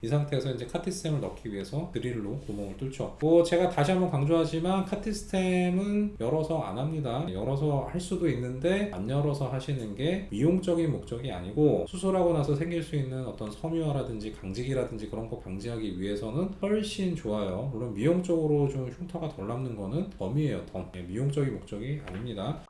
이 상태에서 이제 카티스템을 넣기 위해서 드릴로 구멍을 뚫죠. 제가 다시 한번 강조하지만 카티스템은 열어서 안 합니다. 열어서 할 수도 있는데 안 열어서 하시는 게 미용적인 목적이 아니고 수술하고 나서 생길 수 있는 어떤 섬유화라든지 강직이라든지 그런 거 방지하기 위해서는 훨씬 좋아요. 물론 미용적으로 좀 흉터가 덜 남는 거는 덤이에요. 덤. 미용적인 목적이 아닙니다.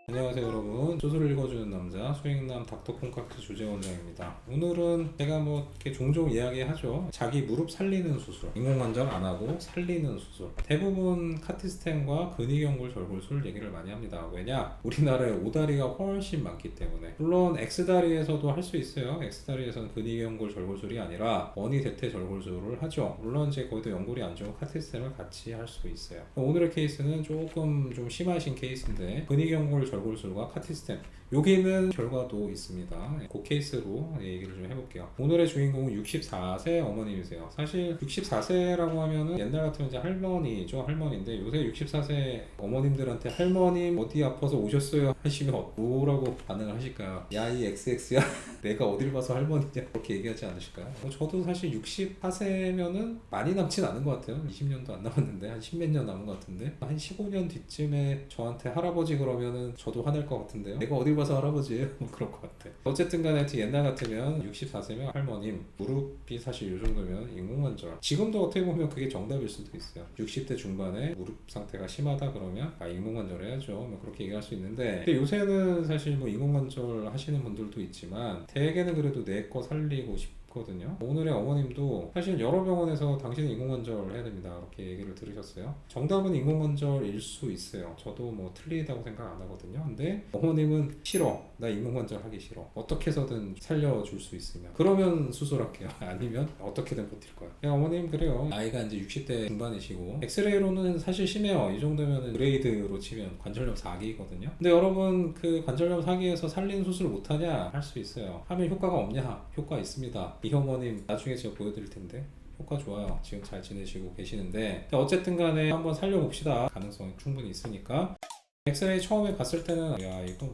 안녕하세요 여러분, 수술을 읽어주는 남자 수행남 닥터 콩깍지 조재 원장입니다. 오늘은 제가 이렇게 종종 이야기하죠. 자기 무릎 살리는 수술, 인공관절 안 하고 살리는 수술. 대부분 카티스템과 근위경골 절골술 얘기를 많이 합니다. 왜냐? 우리나라에 오다리가 훨씬 많기 때문에. 물론 X다리에서도 할 수 있어요. X다리에서는 근위경골 절골술이 아니라 원위대퇴 절골술을 하죠. 물론 이제 거기도 연골이 안 좋은 카티스템을 같이 할 수 있어요. 오늘의 케이스는 조금 좀 심하신 케이스인데 근위경골 절골술과 카티스템, 여기는 결과도 있습니다. 그 케이스로 얘기를 좀 해볼게요. 오늘의 주인공은 64세 어머님이세요. 사실 64세라고 하면은 옛날 같으면 이제 할머니죠. 할머니인데 요새 64세 어머님들한테 할머님 어디 아파서 오셨어요 하시면 뭐라고 반응을 하실까요? 야, 이 XX야 내가 어딜 봐서 할머니냐, 그렇게 얘기하지 않으실까요? 저도 사실 64세면은 많이 남진 않은 것 같아요. 20년도 안 남았는데 한 10몇 년 남은 것 같은데 한 15년 뒤쯤에 저한테 할아버지 그러면은 저도 화낼 것 같은데요. 내가 어딜 봐서 할아버지예요? 그럴 것 같아. 어쨌든 간에 옛날 같으면 64세면 할머님, 무릎이 사실 요 정도면 인공관절. 지금도 어떻게 보면 그게 정답일 수도 있어요. 60대 중반에 무릎 상태가 심하다 그러면 인공관절 해야죠. 그렇게 얘기할 수 있는데, 근데 요새는 사실 인공관절 하시는 분들도 있지만 대개는 그래도 내 거 살리고 거든요. 오늘의 어머님도 사실 여러 병원에서 당신은 인공관절 해야 됩니다, 이렇게 얘기를 들으셨어요. 정답은 인공관절일 수 있어요. 저도 틀리다고 생각 안 하거든요. 근데 어머님은 싫어, 나 인공관절 하기 싫어, 어떻게 해서든 살려줄 수 있으면 그러면 수술할게요. 아니면 어떻게든 버틸 거예요. 어머님 그래요. 나이가 이제 60대 중반이시고 엑스레이로는 사실 심해요. 이 정도면 그레이드로 치면 관절염 4기거든요. 근데 여러분, 그 관절염 4기에서 살리는 수술 못하냐? 할 수 있어요. 하면 효과가 없냐? 효과 있습니다. 이 어머님 나중에 제가 보여드릴 텐데 효과 좋아요. 지금 잘 지내시고 계시는데, 어쨌든 간에 한번 살려봅시다. 가능성이 충분히 있으니까. 엑스레이 처음에 봤을 때는 야, 이거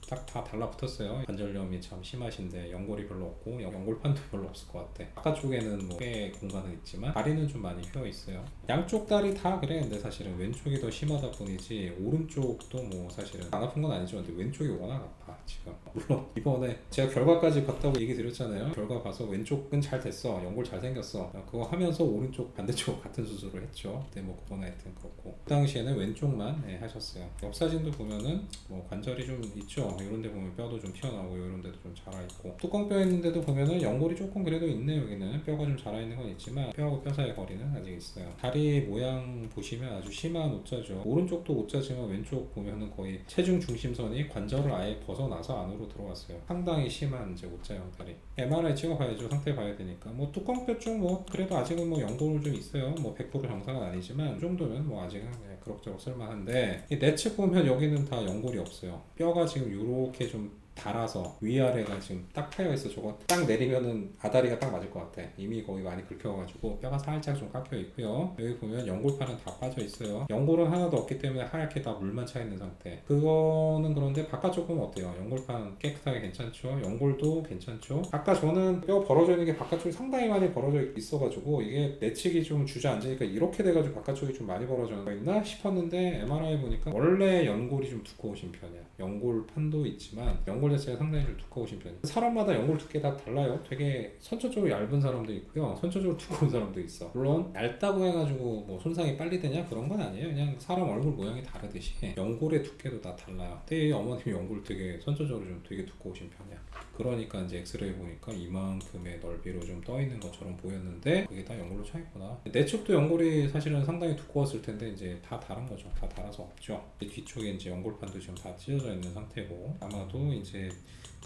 딱 다 달라붙었어요. 관절염이 참 심하신데 연골이 별로 없고 연골판도 별로 없을 것 같아. 바깥쪽에는 꽤 공간은 있지만 다리는 좀 많이 휘어 있어요. 양쪽 다리 다 그래. 근데 사실은 왼쪽이 더 심하다 뿐이지 오른쪽도 사실은 안 아픈 건 아니죠. 근데 왼쪽이 워낙 아파 지금. 물론 이번에 제가 결과까지 봤다고 얘기 드렸잖아요. 결과 봐서 왼쪽은 잘 됐어, 연골 잘 생겼어, 그거 하면서 오른쪽 반대쪽 같은 수술을 했죠. 근데 그거는 하여튼 그렇고, 그 당시에는 왼쪽만 하셨어요. 옆 사진도 보면은 관절이 좀 있죠. 이런 데 보면 뼈도 좀 튀어나오고 이런 데도 좀 자라있고, 뚜껑뼈 있는데도 보면은 연골이 조금 그래도 있네. 여기는 뼈가 좀 자라있는 건 있지만 뼈하고 뼈 사이 거리는 아직 있어요. 다리 모양 보시면 아주 심한 오자죠. 오른쪽도 오자지만 왼쪽 보면은 거의 체중 중심선이 관절을 아예 벗어나서 안으로 들어왔어요. 상당히 심한 이제 오자형 다리. MRI 찍어봐야죠. 상태 봐야 되니까. 뚜껑뼈 쪽 그래도 아직은 연골 좀 있어요. 100% 정상은 아니지만 이 정도면 아직은 그럭저럭 쓸만한데, 이 내측 보면 여기는 다 연골이 없어요. 뼈가 지금 요렇게 좀 달아서 위아래가 지금 딱 파여있어. 저거 딱 내리면은 아다리가 딱 맞을 것 같아. 이미 거의 많이 긁혀가지고 뼈가 살짝 좀 깎여 있고요. 여기 보면 연골판은 다 빠져 있어요. 연골은 하나도 없기 때문에 하얗게 다 물만 차 있는 상태. 그거는 그런데 바깥쪽 보면 어때요? 연골판 깨끗하게 괜찮죠? 연골도 괜찮죠? 아까 저는 뼈 벌어져 있는 게 바깥쪽이 상당히 많이 벌어져 있어가지고 이게 내측이 좀 주저앉으니까 이렇게 돼가지고 바깥쪽이 좀 많이 벌어져 있나 싶었는데, MRI 보니까 원래 연골이 좀 두꺼우신 편이야. 연골판도 있지만 연골 자체가 상당히 좀 두꺼우신 편이에요. 사람마다 연골 두께 다 달라요. 되게 선천적으로 얇은 사람도 있고요, 선천적으로 두꺼운 사람도 있어. 물론 얇다고 해가지고 손상이 빨리 되냐 그런 건 아니에요. 그냥 사람 얼굴 모양이 다르듯이 연골의 두께도 다 달라요. 근데 이 어머님이 연골 되게 선천적으로 좀 되게 두꺼우신 편이야. 그러니까 이제 엑스레이 보니까 이만큼의 넓이로 좀 떠 있는 것처럼 보였는데 그게 다 연골로 차 있구나. 내측도 연골이 사실은 상당히 두꺼웠을 텐데 이제 다 다른 거죠. 다 달아서 없죠. 뒤쪽에 이제 연골판도 지금 다 찢어져 있는 상태고, 아마도 이제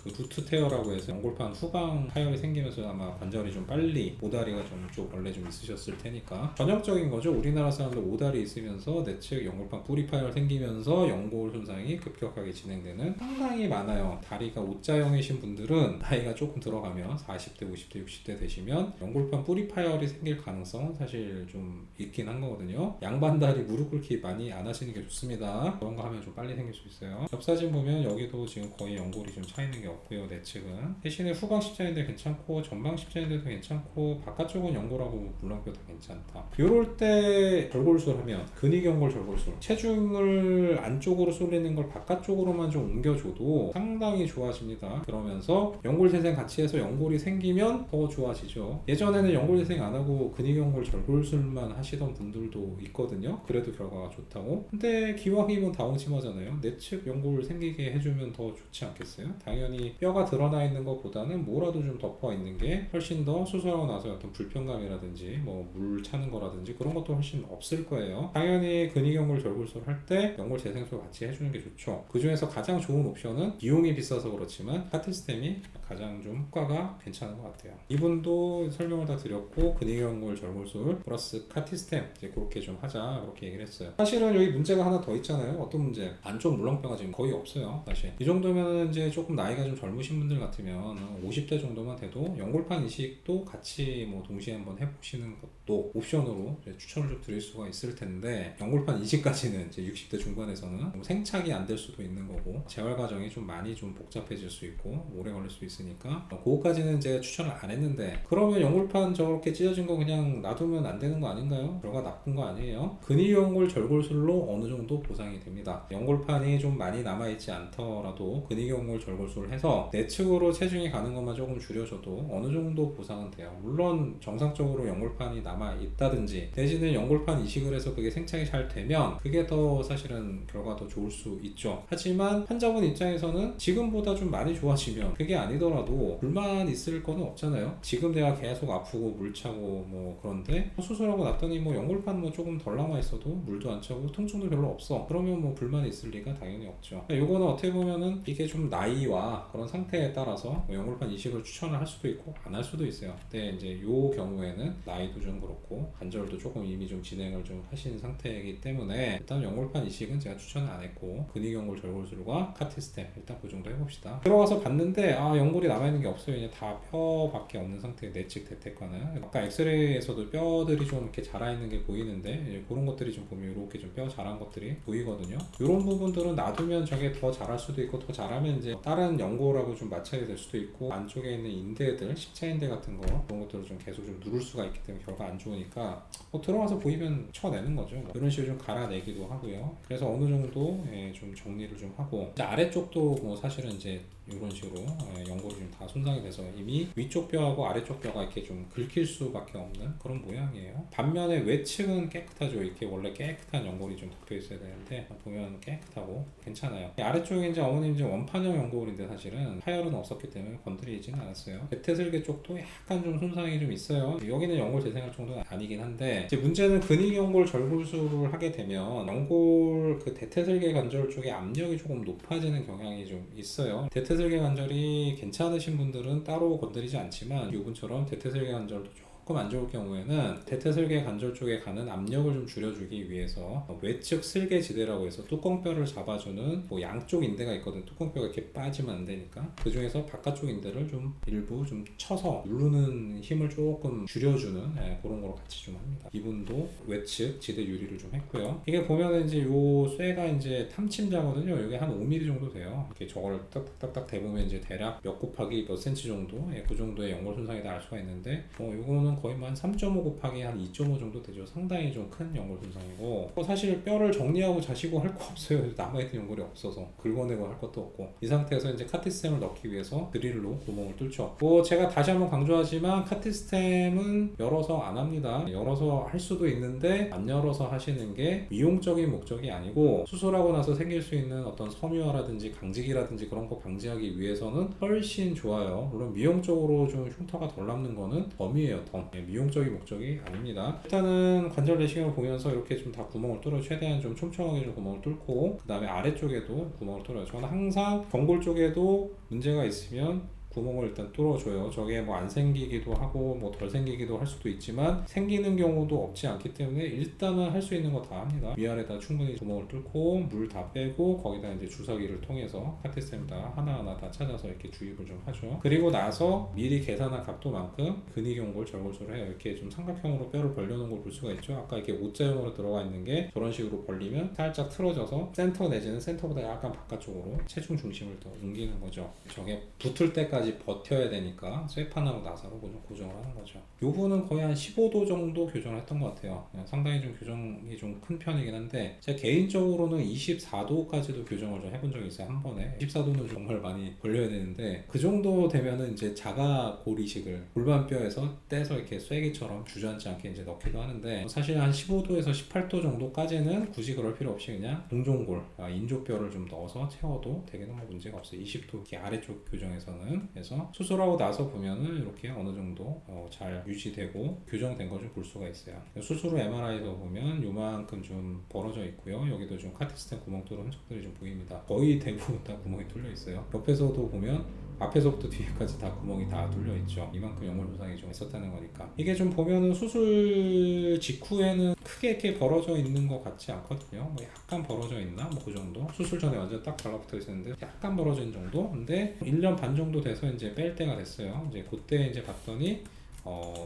그 루트 테어라고 해서 연골판 후방 파열이 생기면서 아마 관절이 좀 빨리, 오다리가 좀 원래 좀 있으셨을 테니까 전형적인 거죠. 우리나라 사람들 오다리 있으면서 내측 연골판 뿌리 파열 생기면서 연골 손상이 급격하게 진행되는 상당히 많아요. 다리가 오자형이신 분들은 나이가 조금 들어가면 40대, 50대, 60대 되시면 연골판 뿌리 파열이 생길 가능성은 사실 좀 있긴 한 거거든요. 양반다리 무릎 꿇기 많이 안 하시는 게 좋습니다. 그런 거 하면 좀 빨리 생길 수 있어요. 옆 사진 보면 여기도 지금 거의 연골 연골이 좀 차 있는 게 없고요. 내측은 대신에 후방 십자인대 괜찮고 전방 십자인대도 괜찮고 바깥쪽은 연골하고 물렁뼈 다 괜찮다. 요럴 때 절골술 하면 근위경골 절골술 체중을 안쪽으로 쏠리는 걸 바깥쪽으로만 좀 옮겨줘도 상당히 좋아집니다. 그러면서 연골 재생 같이 해서 연골이 생기면 더 좋아지죠. 예전에는 연골 재생 안 하고 근위경골 절골술만 하시던 분들도 있거든요. 그래도 결과가 좋다고. 근데 기왕이면 다홍침하잖아요. 내측 연골 생기게 해주면 더 좋지 않겠어요? 당연히 뼈가 드러나 있는 것보다는 뭐라도 좀 덮어 있는 게 훨씬 더 수술하고 나서 어떤 불편감이라든지 뭐 물 차는 거라든지 그런 것도 훨씬 없을 거예요. 당연히 근위경골 절골술 할 때 연골 재생술 같이 해주는 게 좋죠. 그 중에서 가장 좋은 옵션은 비용이 비싸서 그렇지만 카티스템이 가장 좀 효과가 괜찮은 것 같아요. 이분도 설명을 다 드렸고 근위경골 절골술 플러스 카티스템 이제 그렇게 좀 하자 그렇게 얘기를 했어요. 사실은 여기 문제가 하나 더 있잖아요. 어떤 문제? 안쪽 물렁뼈가 지금 거의 없어요. 사실 이 정도면 이제 조금 나이가 좀 젊으신 분들 같으면 50대 정도만 돼도 연골판 이식도 같이 뭐 동시에 한번 해보시는 것도 옵션으로 추천을 좀 드릴 수가 있을 텐데 연골판 이식까지는 이제 60대 중반에서는 뭐 생착이 안 될 수도 있는 거고 재활 과정이 좀 많이 좀 복잡해질 수 있고 오래 걸릴 수 있으니까 그거까지는 제가 추천을 안 했는데 그러면 연골판 저렇게 찢어진 거 그냥 놔두면 안 되는 거 아닌가요? 결과 나쁜 거 아니에요? 근위경골 절골술로 어느 정도 보상이 됩니다. 연골판이 좀 많이 남아있지 않더라도 근위경골 절골술을 해서 내측으로 체중이 가는 것만 조금 줄여줘도 어느 정도 보상은 돼요. 물론 정상적으로 연골판이 남아있다든지 대신에 연골판 이식을 해서 그게 생착이 잘 되면 그게 더 사실은 결과 더 좋을 수 있죠. 하지만 환자분 입장에서는 지금보다 좀 많이 좋아지면 그게 아니더라도 불만 있을 거는 없잖아요. 지금 내가 계속 아프고 물 차고 뭐 그런데 수술하고 났더니 뭐 연골판 뭐 조금 덜 남아있어도 물도 안 차고 통증도 별로 없어. 그러면 뭐 불만이 있을 리가 당연히 없죠. 요거는 어떻게 보면은 이게 좀 나이와 그런 상태에 따라서 뭐 연골판 이식을 추천을 할 수도 있고 안 할 수도 있어요. 근데 이제 요 경우에는 나이도 좀 그렇고 관절도 조금 이미 좀 진행을 좀 하신 상태이기 때문에 일단 연골판 이식은 제가 추천을 안 했고 근위경골 절골술과 카티스템 일단 그 정도 해봅시다. 들어가서 봤는데 연골이 남아있는 게 없어요. 그냥 다 뼈밖에 없는 상태의 내측 대퇴과는 아까 엑스레이에서도 뼈들이 좀 이렇게 자라있는 게 보이는데 그런 것들이 좀 보면 이렇게 좀 뼈 자란 것들이 보이거든요. 이런 부분들은 놔두면 저게 더 자랄 수도 있고 더 자라면 이제 다른 연골하고 좀 마찰이 될 수도 있고 안쪽에 있는 인대들 십자인대 같은 거 그런 것들을 좀 계속 좀 누를 수가 있기 때문에 결과 안 좋으니까 들어가서 보이면 쳐내는 거죠. 이런 식으로 좀 갈아내기도 하고요. 그래서 어느 정도 좀 정리를 좀 하고 이제 아래쪽도 뭐 사실은 이제 이런 식으로 연골이 좀 다 손상이 돼서 이미 위쪽 뼈하고 아래쪽 뼈가 이렇게 좀 긁힐 수밖에 없는 그런 모양이에요. 반면에 외측은 깨끗하죠. 이렇게 원래 깨끗한 연골이 좀 덮여 있어야 되는데 보면 깨끗하고 괜찮아요. 아래쪽에 이제 어머님 이제 원판형 연골인데 사실은 파열은 없었기 때문에 건드리지는 않았어요. 대퇴슬개 쪽도 약간 좀 손상이 좀 있어요. 여기는 연골 재생할 정도는 아니긴 한데 이제 문제는 근위경골 절골술을 하게 되면 연골 그 대퇴슬개 관절 쪽에 압력이 조금 높아지는 경향이 좀 있어요. 대퇴슬개 관절이 괜찮으신 분들은 따로 건드리지 않지만 이분처럼 대퇴슬개 관절도 조금 안 좋을 경우에는 대퇴슬개 관절 쪽에 가는 압력을 좀 줄여주기 위해서 외측 슬개지대라고 해서 뚜껑뼈를 잡아주는 뭐 양쪽 인대가 있거든. 뚜껑뼈가 이렇게 빠지면 안 되니까 그 중에서 바깥쪽 인대를 좀 일부 좀 쳐서 누르는 힘을 조금 줄여주는 그런 거로 같이 좀 합니다. 이분도 외측 지대 유리를 좀 했고요. 이게 보면은 이제 요 쇠가 이제 탐침자거든요. 이게 한 5mm 정도 돼요. 이렇게 저걸 딱딱딱딱 대보면 이제 대략 몇 곱하기 몇 센치 정도 그 정도의 연골 손상이다 알 수가 있는데 요거는 거의 한 3.5 곱하기 한 2.5 정도 되죠. 상당히 좀 큰 연골 손상이고 사실 뼈를 정리하고 자시고 할 거 없어요. 남아있는 연골이 없어서 긁어내고 할 것도 없고 이 상태에서 이제 카티스템을 넣기 위해서 드릴로 구멍을 뚫죠. 제가 다시 한번 강조하지만 카티스템은 열어서 안 합니다. 열어서 할 수도 있는데 안 열어서 하시는 게 미용적인 목적이 아니고 수술하고 나서 생길 수 있는 어떤 섬유화라든지 강직이라든지 그런 거 방지하기 위해서는 훨씬 좋아요. 물론 미용적으로 좀 흉터가 덜 남는 거는 덤이에요. 덤. 미용적인 목적이 아닙니다. 일단은 관절 내시경을 보면서 이렇게 좀 다 구멍을 뚫어 최대한 좀 촘촘하게 좀 구멍을 뚫고 그 다음에 아래쪽에도 구멍을 뚫어요. 저는 항상 경골 쪽에도 문제가 있으면 구멍을 일단 뚫어줘요. 저게 뭐 안 생기기도 하고 뭐 덜 생기기도 할 수도 있지만 생기는 경우도 없지 않기 때문에 일단은 할 수 있는 거 다 합니다. 위아래다 충분히 구멍을 뚫고 물 다 빼고 거기다 이제 주사기를 통해서 카테스템 다 하나하나 다 찾아서 이렇게 주입을 좀 하죠. 그리고 나서 미리 계산한 각도만큼 근위경골 절골술을 해요. 이렇게 좀 삼각형으로 뼈를 벌려놓은 걸 볼 수가 있죠. 아까 이렇게 O자형으로 들어가 있는 게 저런 식으로 벌리면 살짝 틀어져서 센터 내지는 센터보다 약간 바깥쪽으로 체중 중심을 더 옮기는 거죠. 저게 붙을 때까지 버텨야 되니까 쇠판하고 나사로 고정을 하는 거죠. 요 부분은 거의 한 15도 정도 교정을 했던 것 같아요. 상당히 좀 교정이 좀 큰 편이긴 한데 제가 개인적으로는 24도까지도 교정을 좀 해본 적이 있어요. 한 번에 24도는 정말 많이 벌려야 되는데 그 정도 되면은 이제 자가 골이식을 골반뼈에서 떼서 이렇게 쐐기처럼 주저앉지 않게 이제 넣기도 하는데 사실 한 15도에서 18도 정도까지는 굳이 그럴 필요 없이 그냥 동종골 인조뼈를 좀 넣어서 채워도 되게는 뭐 문제가 없어요. 20도 이렇게 아래쪽 교정에서는. 그래서 수술하고 나서 보면은 이렇게 어느 정도 잘 유지되고 교정된 거 좀 볼 수가 있어요. 수술 후 MRI에서 보면 요만큼 좀 벌어져 있고요. 여기도 좀 카테스텐 구멍 뚫은 흔적들이 좀 보입니다. 거의 대부분 다 구멍이 뚫려 있어요. 옆에서도 보면 앞에서부터 뒤에까지 다 구멍이 다 뚫려 있죠. 이만큼 연골 손상이 좀 있었다는 거니까. 이게 좀 보면은 수술 직후에는 크게 이렇게 벌어져 있는 것 같지 않거든요. 뭐 약간 벌어져 있나? 뭐 그 정도. 수술 전에 완전 딱 달라붙어 있었는데 약간 벌어진 정도. 근데 1년 반 정도 돼서 이제 뺄 때가 됐어요. 이제 그때 이제 봤더니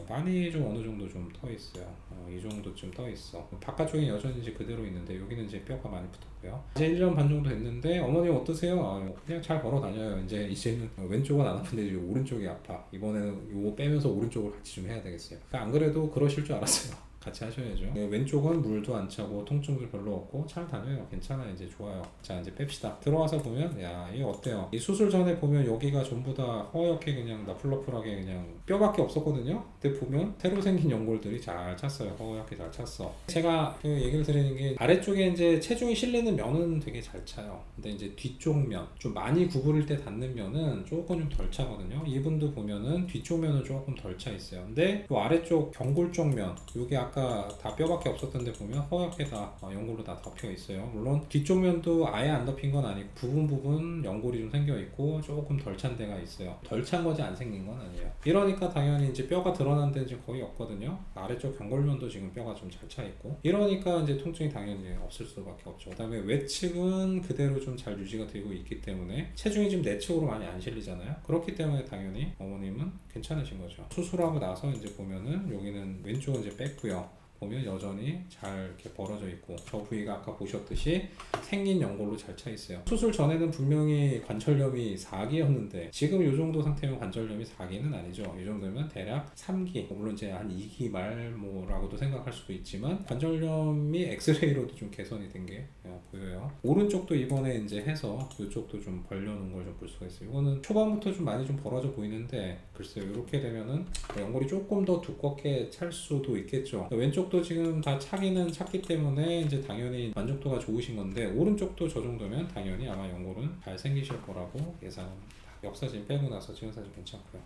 많이 좀 어느 정도 좀 떠 있어요. 이 정도쯤 떠 있어. 바깥쪽에 여전히 이제 그대로 있는데 여기는 이제 뼈가 많이 붙었고요. 이제 1년 반 정도 됐는데 어머님 어떠세요? 그냥 잘 걸어 다녀요. 이제는 왼쪽은 안 아픈데 이제 오른쪽이 아파. 이번에는 요거 빼면서 오른쪽을 같이 좀 해야 되겠어요. 그러니까 안 그래도 그러실 줄 알았어요. 같이 하셔야죠. 왼쪽은 물도 안 차고 통증도 별로 없고 잘 다녀요. 괜찮아요. 이제 좋아요. 자 이제 뺍시다. 들어와서 보면 야 이게 어때요? 이 수술 전에 보면 여기가 전부 다 허옇게 그냥 나풀나풀하게 그냥 뼈밖에 없었거든요. 근데 보면 새로 생긴 연골들이 잘 찼어요. 허옇게 잘 찼어. 제가 그 얘기를 드리는 게 아래쪽에 이제 체중이 실리는 면은 되게 잘 차요. 근데 이제 뒤쪽 면 좀 많이 구부릴 때 닿는 면은 조금 좀 덜 차거든요. 이분도 보면은 뒤쪽 면은 조금 덜 차 있어요. 근데 이 아래쪽 경골 쪽 면 요게 아까 다 뼈밖에 없었던데 보면 허옇게 다 연골로 다 덮여 있어요. 물론 뒤쪽 면도 아예 안 덮인 건 아니고 부분 연골이 좀 생겨 있고 조금 덜 찬 데가 있어요. 덜 찬 거지 안 생긴 건 아니에요. 이러니까 당연히 이제 뼈가 드러난 데는 지금 거의 없거든요. 아래쪽 경골면도 지금 뼈가 좀 잘 차 있고 이러니까 이제 통증이 당연히 없을 수밖에 없죠. 그다음에 외측은 그대로 좀 잘 유지가 되고 있기 때문에 체중이 지금 내측으로 많이 안 실리잖아요. 그렇기 때문에 당연히 어머님은 괜찮으신 거죠. 수술하고 나서 이제 보면은 여기는 왼쪽은 이제 뺐고요. 보면 여전히 잘 이렇게 벌어져 있고 저 부위가 아까 보셨듯이 생긴 연골로 잘 차 있어요. 수술 전에는 분명히 관절염이 4기였는데 지금 이 정도 상태면 관절염이 4기는 아니죠. 이 정도면 대략 3기 물론 이제 한 2기 말모라고도 생각할 수도 있지만 관절염이 엑스레이로도 좀 개선이 된 게 보여요. 오른쪽도 이번에 이제 해서 이쪽도 좀 벌려놓은 걸 좀 볼 수가 있어요. 이거는 초반부터 좀 많이 좀 벌어져 보이는데 글쎄요 이렇게 되면은 연골이 조금 더 두껍게 찰 수도 있겠죠. 왼쪽도 지금 다 차기는 찼기 때문에 이제 당연히 만족도가 좋으신 건데 오른쪽도 저 정도면 당연히 아마 연골은 잘 생기실 거라고 예상합니다. 역사진 빼고 나서 찍은 사진 괜찮고요.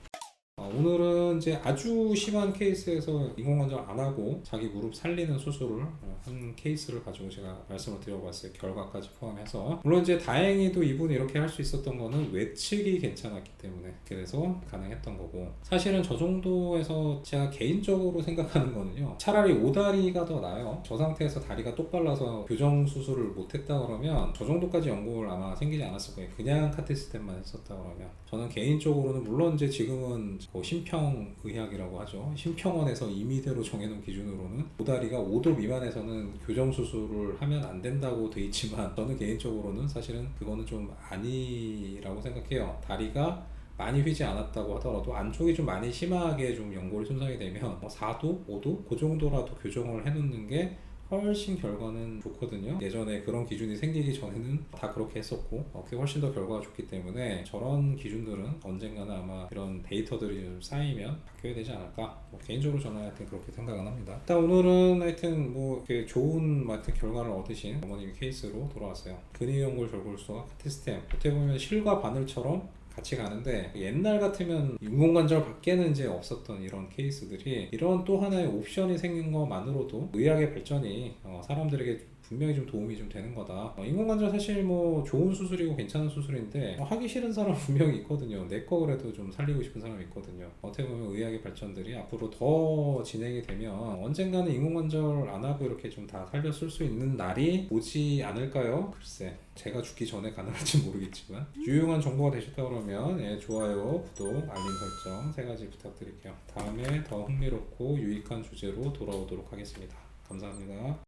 오늘은 이제 아주 심한 케이스에서 인공관절 안 하고 자기 무릎 살리는 수술을 한 케이스를 가지고 제가 말씀을 드려봤어요. 결과까지 포함해서. 물론 이제 다행히도 이분이 이렇게 할 수 있었던 거는 외측이 괜찮았기 때문에 그래서 가능했던 거고 사실은 저 정도에서 제가 개인적으로 생각하는 거는요 차라리 오다리가 더 나아요. 저 상태에서 다리가 똑발라서 교정 수술을 못했다 그러면 저 정도까지 연골 아마 생기지 않았을 거예요. 그냥 카테스텐만 했었다 그러면 저는 개인적으로는 물론 이제 지금은 심평의학이라고 하죠. 심평원에서 임의대로 정해놓은 기준으로는 오다리가 5도 미만에서는 교정 수술을 하면 안 된다고 돼 있지만 저는 개인적으로는 사실은 그거는 좀 아니라고 생각해요. 다리가 많이 휘지 않았다고 하더라도 안쪽이 좀 많이 심하게 좀 연골이 손상이 되면 4도, 5도 그 정도라도 교정을 해놓는 게 훨씬 결과는 좋거든요. 예전에 그런 기준이 생기기 전에는 다 그렇게 했었고 그게 훨씬 더 결과가 좋기 때문에 저런 기준들은 언젠가는 아마 이런 데이터들이 좀 쌓이면 바뀌어야 되지 않을까 개인적으로 저는 하여튼 그렇게 생각은 합니다. 일단 오늘은 하여튼 뭐 이렇게 좋은 하여튼 결과를 얻으신 어머님 케이스로 돌아왔어요. 근위연골 절골수와 카테스템 어떻게 보면 실과 바늘처럼 같이 가는데 옛날 같으면 인공관절 밖에는 이제 없었던 이런 케이스들이 이런 또 하나의 옵션이 생긴 것만으로도 의학의 발전이 사람들에게 분명히 좀 도움이 좀 되는 거다. 인공관절 사실 뭐 좋은 수술이고 괜찮은 수술인데 하기 싫은 사람 분명히 있거든요. 내 거 그래도 좀 살리고 싶은 사람이 있거든요. 어떻게 보면 의학의 발전들이 앞으로 더 진행이 되면 언젠가는 인공관절 안 하고 이렇게 좀 다 살려 쓸 수 있는 날이 오지 않을까요? 글쎄, 제가 죽기 전에 가능할지 모르겠지만 유용한 정보가 되셨다 그러면 좋아요, 구독, 알림 설정 3가지 부탁드릴게요. 다음에 더 흥미롭고 유익한 주제로 돌아오도록 하겠습니다. 감사합니다.